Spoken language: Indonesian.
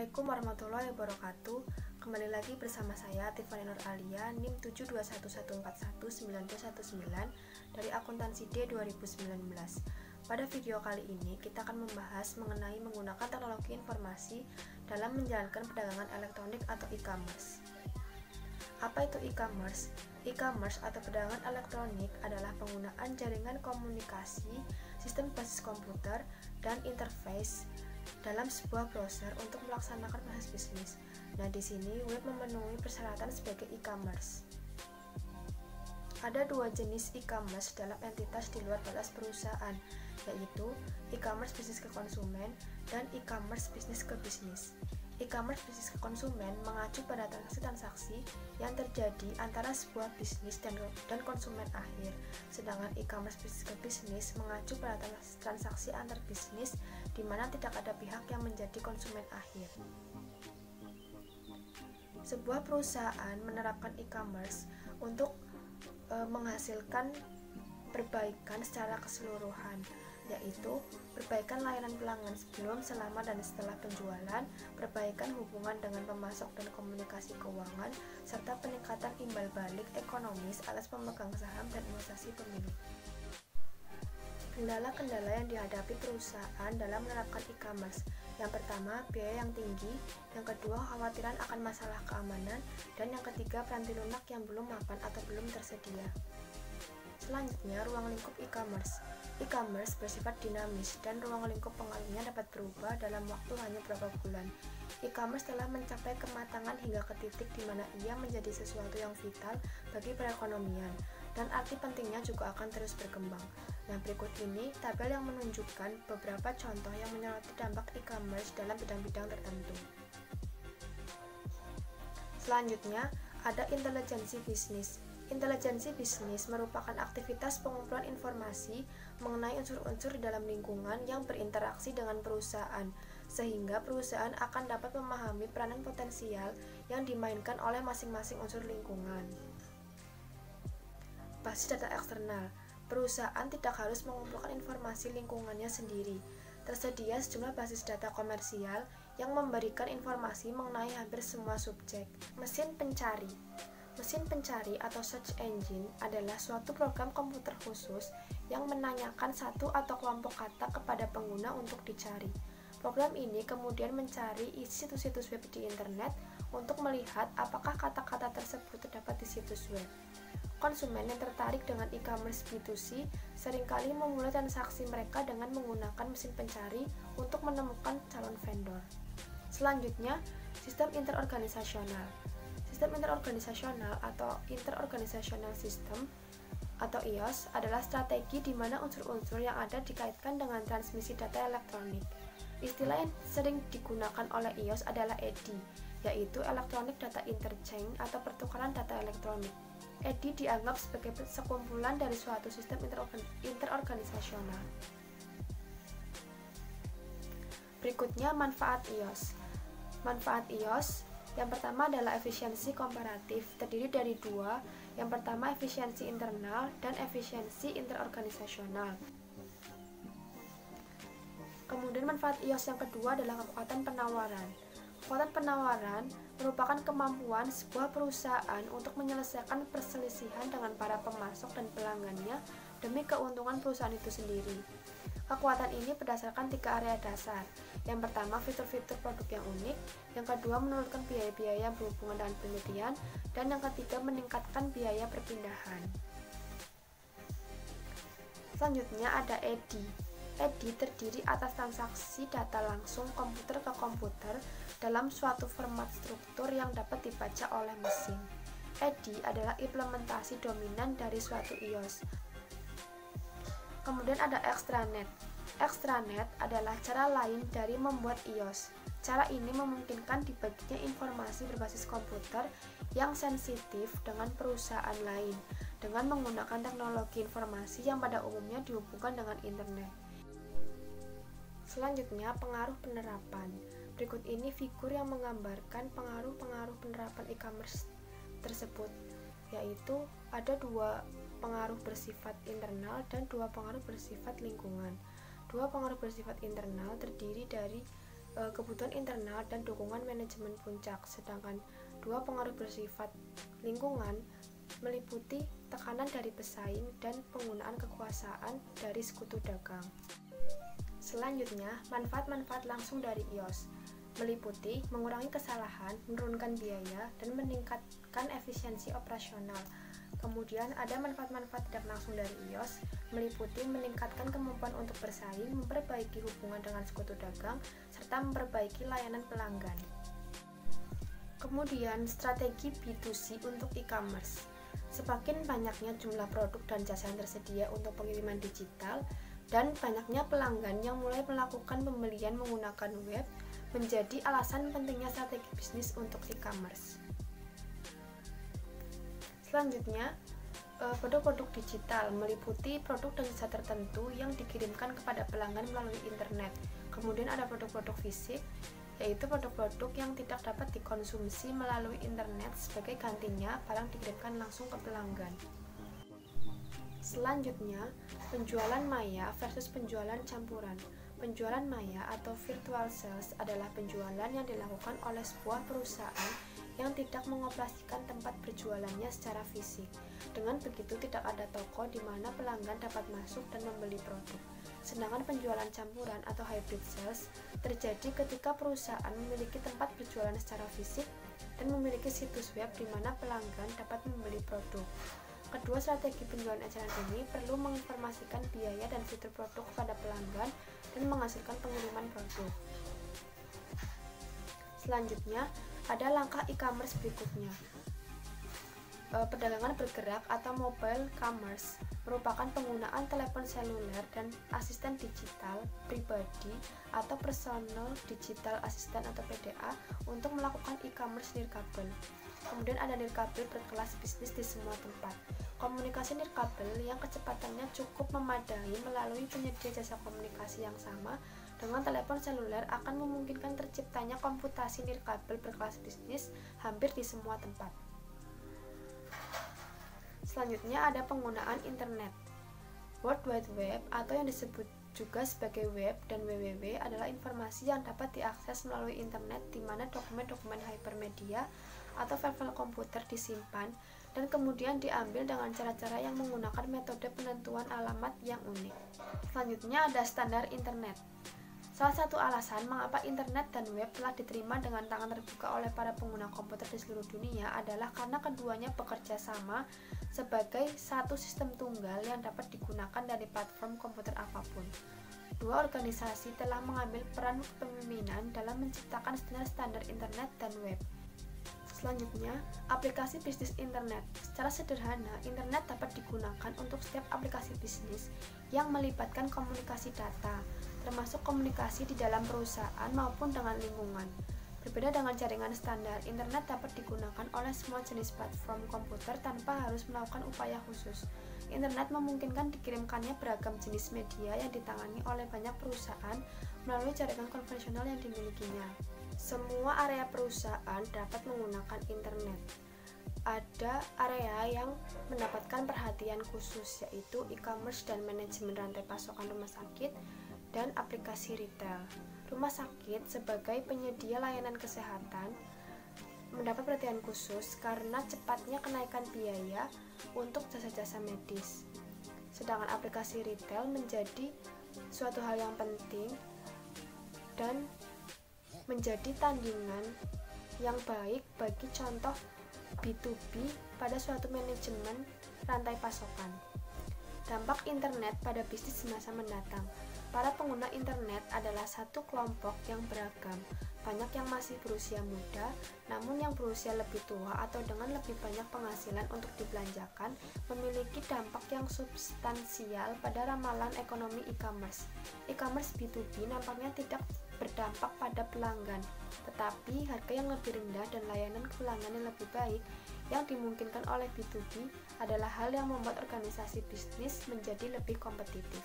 Assalamualaikum warahmatullahi wabarakatuh. Kembali lagi bersama saya Tiffany Nur Alia, NIM 721141919 dari akuntansi D 2019. Pada video kali ini kita akan membahas mengenai menggunakan teknologi informasi dalam menjalankan perdagangan elektronik atau e-commerce. Apa itu e-commerce? E-commerce atau perdagangan elektronik adalah penggunaan jaringan komunikasi, sistem basis komputer, dan interface dalam sebuah browser untuk melaksanakan proses bisnis. Nah, di sini web memenuhi persyaratan sebagai e-commerce. Ada dua jenis e-commerce dalam entitas di luar batas perusahaan, yaitu e-commerce bisnis ke konsumen dan e-commerce bisnis ke bisnis. E-commerce bisnis ke konsumen mengacu pada transaksi-transaksi yang terjadi antara sebuah bisnis dan konsumen akhir, sedangkan e-commerce bisnis ke bisnis mengacu pada transaksi antar bisnis di mana tidak ada pihak yang menjadi konsumen akhir. Sebuah perusahaan menerapkan e-commerce untuk menghasilkan perbaikan secara keseluruhan, yaitu perbaikan layanan pelanggan sebelum, selama, dan setelah penjualan, perbaikan hubungan dengan pemasok dan komunikasi keuangan, serta peningkatan imbal balik ekonomis atas pemegang saham dan investasi pemilik. Kendala-kendala yang dihadapi perusahaan dalam menerapkan e-commerce. Yang pertama, biaya yang tinggi. Yang kedua, kekhawatiran akan masalah keamanan. Dan yang ketiga, peranti lunak yang belum mapan atau belum tersedia. Selanjutnya, ruang lingkup e-commerce. E-commerce bersifat dinamis dan ruang lingkup pengaruhnya dapat berubah dalam waktu hanya beberapa bulan. E-commerce telah mencapai kematangan hingga ke titik di mana ia menjadi sesuatu yang vital bagi perekonomian, dan arti pentingnya juga akan terus berkembang. Nah, berikut ini tabel yang menunjukkan beberapa contoh yang menyoroti dampak e-commerce dalam bidang-bidang tertentu. Selanjutnya, ada intelijensi bisnis. Intelijensi bisnis merupakan aktivitas pengumpulan informasi mengenai unsur-unsur di dalam lingkungan yang berinteraksi dengan perusahaan, sehingga perusahaan akan dapat memahami peranan potensial yang dimainkan oleh masing-masing unsur lingkungan. Basis data eksternal. Perusahaan tidak harus mengumpulkan informasi lingkungannya sendiri. Tersedia sejumlah basis data komersial yang memberikan informasi mengenai hampir semua subjek. Mesin pencari. Mesin pencari atau search engine adalah suatu program komputer khusus yang menanyakan satu atau kelompok kata kepada pengguna untuk dicari. Program ini kemudian mencari isi situs-situs web di internet untuk melihat apakah kata-kata tersebut terdapat di situs web. Konsumen yang tertarik dengan e-commerce B2C seringkali memulai transaksi mereka dengan menggunakan mesin pencari untuk menemukan calon vendor. Selanjutnya, sistem interorganisasional. Sistem interorganisasional atau interorganizational system atau IOS adalah strategi di mana unsur-unsur yang ada dikaitkan dengan transmisi data elektronik. Istilah yang sering digunakan oleh IOS adalah EDI, yaitu Electronic Data Interchange atau pertukaran data elektronik. EDI dianggap sebagai sekumpulan dari suatu sistem interorganisasional. Berikutnya, manfaat IOS. Manfaat IOS yang pertama adalah efisiensi komparatif, terdiri dari dua. Yang pertama, efisiensi internal dan efisiensi interorganisasional. Kemudian manfaat IOS yang kedua adalah kekuatan penawaran. Kekuatan penawaran merupakan kemampuan sebuah perusahaan untuk menyelesaikan perselisihan dengan para pemasok dan pelanggannya demi keuntungan perusahaan itu sendiri. Kekuatan ini berdasarkan 3 area dasar. Yang pertama, fitur-fitur produk yang unik. Yang kedua, menurunkan biaya-biaya yang berhubungan dengan penelitian. Dan yang ketiga, meningkatkan biaya perpindahan. Selanjutnya ada EDI. EDI terdiri atas transaksi data langsung komputer ke komputer dalam suatu format struktur yang dapat dibaca oleh mesin. EDI adalah implementasi dominan dari suatu IOS. Kemudian ada extranet. Extranet adalah cara lain dari membuat IOS. Cara ini memungkinkan dibaginya informasi berbasis komputer yang sensitif dengan perusahaan lain dengan menggunakan teknologi informasi yang pada umumnya dihubungkan dengan internet. Selanjutnya, pengaruh penerapan. Berikut ini figur yang menggambarkan pengaruh-pengaruh penerapan e-commerce tersebut, yaitu ada dua pengaruh bersifat internal dan dua pengaruh bersifat lingkungan. Dua pengaruh bersifat internal terdiri dari kebutuhan internal dan dukungan manajemen puncak. Sedangkan dua pengaruh bersifat lingkungan meliputi tekanan dari pesaing dan penggunaan kekuasaan dari sekutu dagang. Selanjutnya, manfaat-manfaat langsung dari iOS meliputi mengurangi kesalahan, menurunkan biaya, dan meningkatkan efisiensi operasional. Kemudian ada manfaat-manfaat tidak langsung dari iOS meliputi meningkatkan kemampuan untuk bersaing, memperbaiki hubungan dengan sekutu dagang, serta memperbaiki layanan pelanggan. Kemudian strategi B2C untuk e-commerce. Semakin banyaknya jumlah produk dan jasa yang tersedia untuk pengiriman digital dan banyaknya pelanggan yang mulai melakukan pembelian menggunakan web menjadi alasan pentingnya strategi bisnis untuk e-commerce. Selanjutnya, produk-produk digital meliputi produk dan jasa tertentu yang dikirimkan kepada pelanggan melalui internet. Kemudian ada produk-produk fisik, yaitu produk-produk yang tidak dapat dikonsumsi melalui internet sebagai gantinya barang dikirimkan langsung ke pelanggan. Selanjutnya, penjualan maya versus penjualan campuran. Penjualan maya atau virtual sales adalah penjualan yang dilakukan oleh sebuah perusahaan yang tidak mengoperasikan tempat berjualannya secara fisik. Dengan begitu tidak ada toko di mana pelanggan dapat masuk dan membeli produk. Sedangkan penjualan campuran atau hybrid sales terjadi ketika perusahaan memiliki tempat berjualan secara fisik dan memiliki situs web di mana pelanggan dapat membeli produk. Kedua strategi penjualan eceran ini perlu menginformasikan biaya dan fitur produk kepada pelanggan dan menghasilkan pengiriman produk. Selanjutnya, ada langkah e-commerce berikutnya. Perdagangan bergerak atau mobile commerce merupakan penggunaan telepon seluler dan asisten digital pribadi atau personal digital assistant atau PDA untuk melakukan e-commerce nirkabel. Kemudian ada nirkabel berkelas bisnis di semua tempat. Komunikasi nirkabel yang kecepatannya cukup memadai melalui penyedia jasa komunikasi yang sama dengan telepon seluler akan memungkinkan terciptanya komputasi nirkabel berkelas bisnis hampir di semua tempat. Selanjutnya ada penggunaan internet. World Wide Web atau yang disebut juga sebagai web dan www adalah informasi yang dapat diakses melalui internet di mana dokumen-dokumen hypermedia atau file-file komputer disimpan dan kemudian diambil dengan cara-cara yang menggunakan metode penentuan alamat yang unik. Selanjutnya ada standar internet. Salah satu alasan mengapa internet dan web telah diterima dengan tangan terbuka oleh para pengguna komputer di seluruh dunia adalah karena keduanya bekerja sama sebagai satu sistem tunggal yang dapat digunakan dari platform komputer apapun. Dua organisasi telah mengambil peran kepemimpinan dalam menciptakan standar-standar internet dan web. Selanjutnya, aplikasi bisnis internet. Secara sederhana, internet dapat digunakan untuk setiap aplikasi bisnis yang melibatkan komunikasi data, termasuk komunikasi di dalam perusahaan maupun dengan lingkungan. Berbeda dengan jaringan standar, internet dapat digunakan oleh semua jenis platform komputer tanpa harus melakukan upaya khusus. Internet memungkinkan dikirimkannya beragam jenis media yang ditangani oleh banyak perusahaan melalui jaringan konvensional yang dimilikinya. Semua area perusahaan dapat menggunakan internet. Ada area yang mendapatkan perhatian khusus, yaitu e-commerce dan manajemen rantai pasokan rumah sakit dan aplikasi retail. Rumah sakit sebagai penyedia layanan kesehatan mendapat perhatian khusus karena cepatnya kenaikan biaya untuk jasa-jasa medis. Sedangkan aplikasi retail menjadi suatu hal yang penting dan menjadi tandingan yang baik bagi contoh B2B pada suatu manajemen rantai pasokan. Dampak internet pada bisnis di masa mendatang. Para pengguna internet adalah satu kelompok yang beragam, banyak yang masih berusia muda, namun yang berusia lebih tua atau dengan lebih banyak penghasilan untuk dibelanjakan memiliki dampak yang substansial pada ramalan ekonomi e-commerce. E-commerce B2B nampaknya tidak berdampak pada pelanggan, tetapi harga yang lebih rendah dan layanan ke pelanggan yang lebih baik yang dimungkinkan oleh B2B adalah hal yang membuat organisasi bisnis menjadi lebih kompetitif.